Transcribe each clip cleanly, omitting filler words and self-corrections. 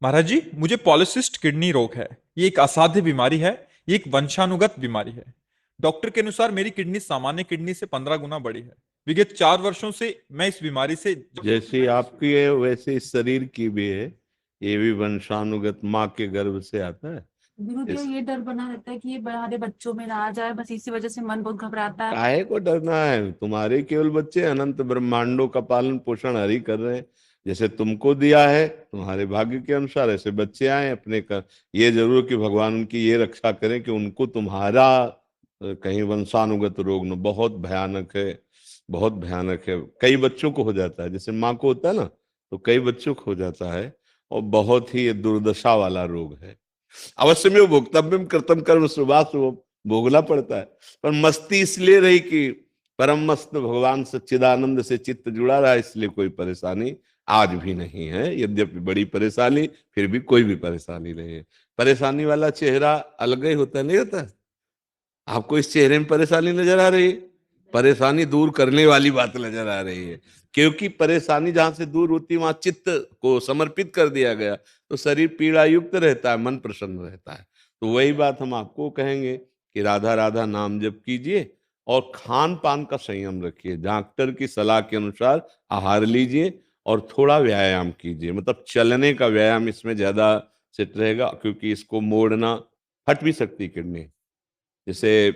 महाराज जी, मुझे पॉलिसिस्ट किडनी रोग है। ये एक असाध्य बीमारी है। ये एक वंशानुगत बीमारी है। डॉक्टर के अनुसार मेरी किडनी सामान्य किडनी से 15 गुना बड़ी है। विगत 4 वर्षों से मैं इस बीमारी से जैसी आपकी है वैसे इस शरीर की भी है। ये भी वंशानुगत माँ के गर्भ से आता है। गुरुदेव, इस ये डर बना रहता है कि ये हमारे बच्चों में ना आ जाए, बस इसी वजह से मन बहुत घबराता है। काहे को डरना है? तुम्हारे केवल बच्चे अनंत ब्रह्मांडों का पालन पोषण हरि कर रहे हैं। जैसे तुमको दिया है तुम्हारे भाग्य के अनुसार ऐसे बच्चे आए अपने कर। ये जरूर कि भगवान उनकी ये रक्षा करें कि उनको तुम्हारा कहीं वंशानुगत रोग न। बहुत भयानक है, बहुत भयानक है। कई बच्चों को हो जाता है, जैसे माँ को होता है ना, तो कई बच्चों को हो जाता है। और बहुत ही ये दुर्दशा वाला रोग है। अवश्य में वो भोक्तव्यम कर्तव्य कर्म सुभाष वो भोगना पड़ता है। पर मस्ती इसलिए रही कि परम मस्त भगवान सच्चिदानंद से चित्त जुड़ा रहा, इसलिए कोई परेशानी आज भी नहीं है। यद्यपि बड़ी परेशानी, फिर भी कोई भी परेशानी नहीं है। परेशानी वाला चेहरा अलग ही होता नहीं होता? आपको इस चेहरे में परेशानी नजर आ रही है? परेशानी दूर करने वाली बात नजर आ रही है। क्योंकि परेशानी जहां से दूर होती है वहां चित्त को समर्पित कर दिया गया, तो शरीर पीड़ा युक्त रहता है, मन प्रसन्न रहता है। तो वही बात हम आपको कहेंगे कि राधा राधा नाम जप कीजिए और खान पान का संयम रखिए। डॉक्टर की सलाह के अनुसार आहार लीजिए और थोड़ा व्यायाम कीजिए। मतलब चलने का व्यायाम इसमें ज्यादा सेट रहेगा, क्योंकि इसको मोड़ना, फट भी सकती किडनी। जैसे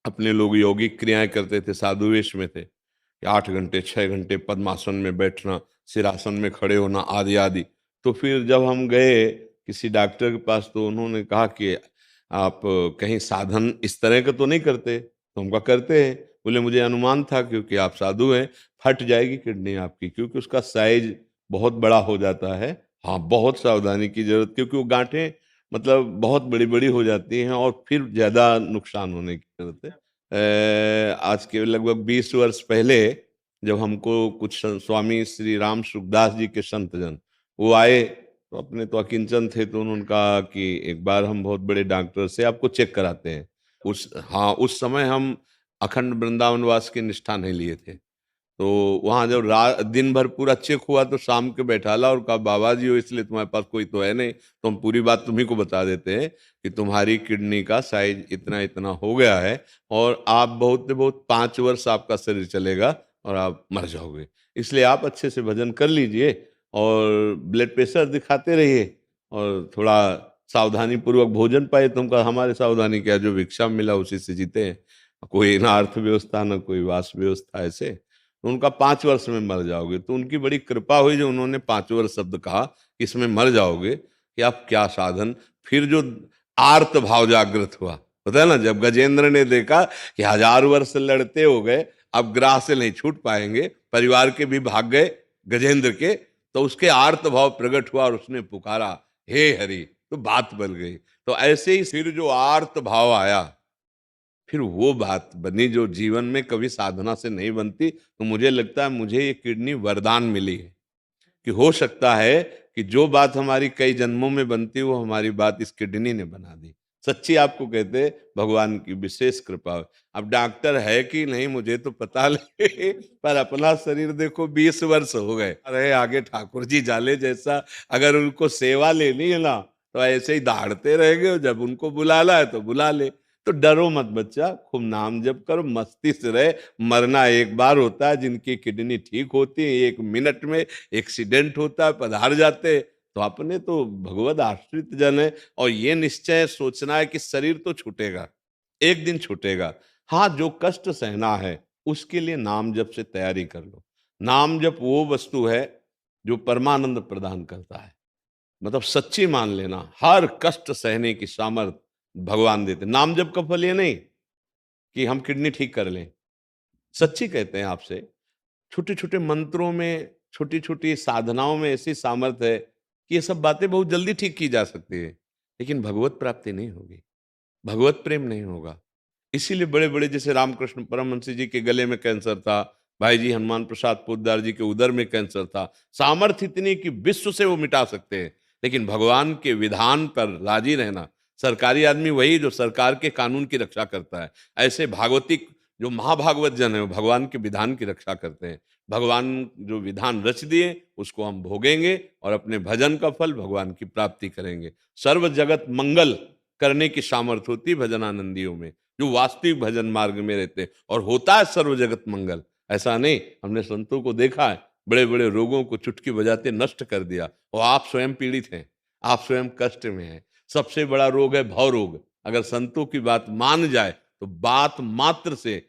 अपने लोग यौगिक क्रियाएं करते थे, साधु वेश में थे कि 8 घंटे 6 घंटे पद्मासन में बैठना, सिरासन में खड़े होना, आदि आदि। तो फिर जब हम गए किसी डॉक्टर के पास, तो उन्होंने कहा कि आप कहीं साधन इस तरह का तो नहीं करते? तो हम कहा करते हैं। बोले मुझे अनुमान था, क्योंकि आप साधु हैं, फट जाएगी किडनी आपकी, क्योंकि उसका साइज बहुत बड़ा हो जाता है। हाँ, बहुत सावधानी की जरूरत, क्योंकि वो गांठें मतलब बहुत बड़ी बड़ी हो जाती हैं और फिर ज्यादा नुकसान होने की जरूरत है। आज के लगभग 20 वर्ष पहले जब हमको कुछ स्वामी श्री राम सुखदास जी के संतजन वो आए, तो अपने तो अकिंचन थे, तो उन्होंने कहा कि एक बार हम बहुत बड़े डॉक्टर से आपको चेक कराते हैं। उस समय हम अखंड वृंदावन वास की निष्ठा नहीं लिए थे। तो वहां जब रात दिन भर पूरा चेक हुआ, तो शाम के बैठाला और कहा बाबा जी हो, इसलिए तुम्हारे पास कोई तो है नहीं, तो हम पूरी बात तुम्ही को बता देते हैं कि तुम्हारी किडनी का साइज इतना इतना हो गया है, और आप बहुत से बहुत 5 वर्ष आपका शरीर चलेगा और आप मर जाओगे। इसलिए आप अच्छे से भजन कर लीजिए और ब्लड प्रेशर दिखाते रहिए और थोड़ा सावधानी पूर्वक भोजन पाए। तुमका हमारे सावधानी क्या, जो भिक्षा मिला उसी से जीते हैं। कोई ना अर्थव्यवस्था ना कोई वास व्यवस्था, ऐसे। तो उनका 5 वर्ष में मर जाओगे। तो उनकी बड़ी कृपा हुई जो उन्होंने 5 वर्ष शब्द कहा कि इसमें मर जाओगे, कि आप क्या साधन। फिर जो आर्त भाव जागृत हुआ, पता है ना, जब गजेंद्र ने देखा कि 1000 वर्ष लड़ते हो गए, अब ग्राह से नहीं छूट पाएंगे, परिवार के भी भाग गए गजेंद्र के, तो उसके आर्त भाव प्रकट हुआ और उसने पुकारा हे हरि, तो बात बन गई। तो ऐसे ही फिर जो आर्त भाव आया, फिर वो बात बनी जो जीवन में कभी साधना से नहीं बनती। तो मुझे लगता है मुझे ये किडनी वरदान मिली है कि हो सकता है कि जो बात हमारी कई जन्मों में बनती वो हमारी बात इस किडनी ने बना दी। सच्ची आपको कहते भगवान की विशेष कृपा। अब डॉक्टर है कि नहीं मुझे तो पता नहीं पर अपना शरीर देखो 20 वर्ष हो गए, अरे आगे ठाकुर जी जाले जैसा। अगर उनको सेवा लेनी है ना, तो ऐसे ही दहाड़ते रहेंगे, जब उनको बुलाना है तो बुला ले। तो डरो मत बच्चा, खूब नाम जप करो, मस्ती से रहे। मरना एक बार होता है, जिनकी किडनी ठीक होती है 1 मिनट में एक्सीडेंट होता है, पधार जाते। तो अपने तो भगवत आश्रित जन है, और ये निश्चय सोचना है कि शरीर तो छूटेगा, एक दिन छूटेगा। हाँ, जो कष्ट सहना है उसके लिए नाम जप से तैयारी कर लो। नाम जप वो वस्तु है जो परमानंद प्रदान करता है। मतलब सच्ची मान लेना, हर कष्ट सहने की सामर्थ भगवान देते। नाम जप का फल ये नहीं कि हम किडनी ठीक कर लें। सच्ची कहते हैं आपसे, छोटे छोटे मंत्रों में, छोटी छोटी साधनाओं में ऐसी सामर्थ्य है कि ये सब बातें बहुत जल्दी ठीक की जा सकती है। लेकिन भगवत प्राप्ति नहीं होगी, भगवत प्रेम नहीं होगा। इसीलिए बड़े बड़े जैसे रामकृष्ण परमहंस जी के गले में कैंसर था, भाई जी हनुमान प्रसाद पोद्दार जी के उदर में कैंसर था। सामर्थ्य इतनी कि विश्व से वो मिटा सकते हैं। लेकिन भगवान के विधान पर राजी रहना। सरकारी आदमी वही जो सरकार के कानून की रक्षा करता है। ऐसे भागवतिक जो महाभागवत जन है वो भगवान के विधान की रक्षा करते हैं। भगवान जो विधान रच दिए उसको हम भोगेंगे और अपने भजन का फल भगवान की प्राप्ति करेंगे। सर्व जगत मंगल करने की सामर्थ्य होती है भजनानंदियों में, जो वास्तविक भजन मार्ग में रहते हैं, और होता है सर्व जगत मंगल। ऐसा नहीं, हमने संतों को देखा है बड़े बड़े रोगों को चुटकी बजाते नष्ट कर दिया, और आप स्वयं पीड़ित हैं, आप स्वयं कष्ट में हैं। सबसे बड़ा रोग है भव रोग। अगर संतों की बात मान जाए तो बात मात्र से